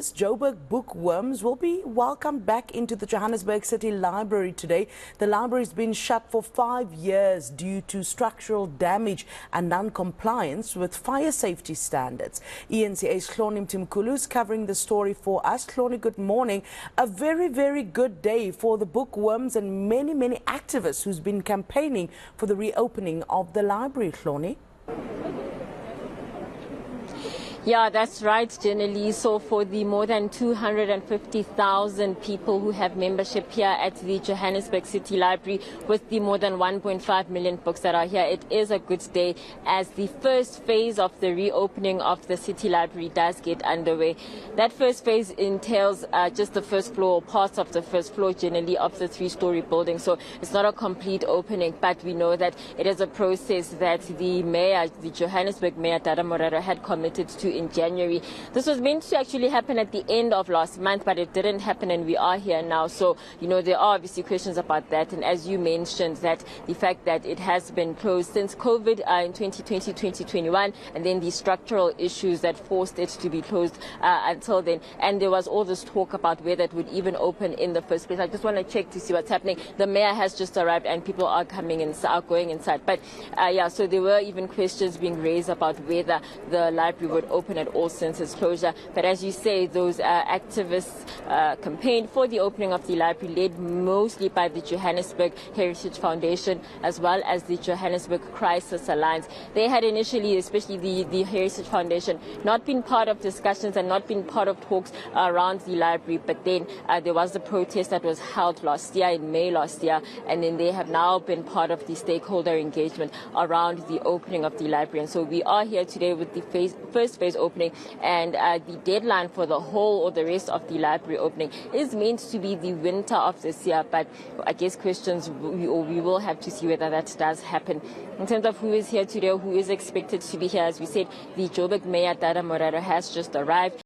Joburg bookworms will be welcomed back into the Johannesburg City Library today. The library has been shut for 5 years due to structural damage and non-compliance with fire safety standards. eNCA's Clonie Mtimkulu is covering the story for us. Clonie, good morning. A very, very good day for the bookworms and many activists who's been campaigning for the reopening of the library. Clonie. Yeah, that's right, Jenny. So for the more than 250,000 people who have membership here at the Johannesburg City Library, with the more than 1.5 million books that are here, it is a good day as the first phase of the reopening of the City Library does get underway. That first phase entails just the first floor, parts of the first floor generally of the 3-story building. So it's not a complete opening, but we know that it is a process that the mayor, the Johannesburg Mayor Dada Morero, had committed to in January. This was meant to actually happen at the end of last month, but it didn't happen, and we are here now. So, there are obviously questions about that. And as you mentioned, that the fact that it has been closed since COVID in 2020, 2021, and then the structural issues that forced it to be closed until then. And there was all this talk about whether it would even open in the first place. I just want to check to see what's happening. The mayor has just arrived and people are coming in, are going inside. But so there were even questions being raised about whether the library would open at all since its closure. But as you say, those activists campaigned for the opening of the library, led mostly by the Johannesburg Heritage Foundation as well as the Johannesburg Crisis Alliance. They had initially, especially the Heritage Foundation, not been part of discussions and not been part of talks around the library. But then there was the protest that was held last year, in May last year, and then they have now been part of the stakeholder engagement around the opening of the library. And so we are here today with the first phase opening, and the deadline for the whole or the rest of the library opening is meant to be the winter of this year. But I guess questions we will have to see whether that does happen. In terms of who is here today, who is expected to be here, as we said, the Joburg Mayor Dada Morero has just arrived.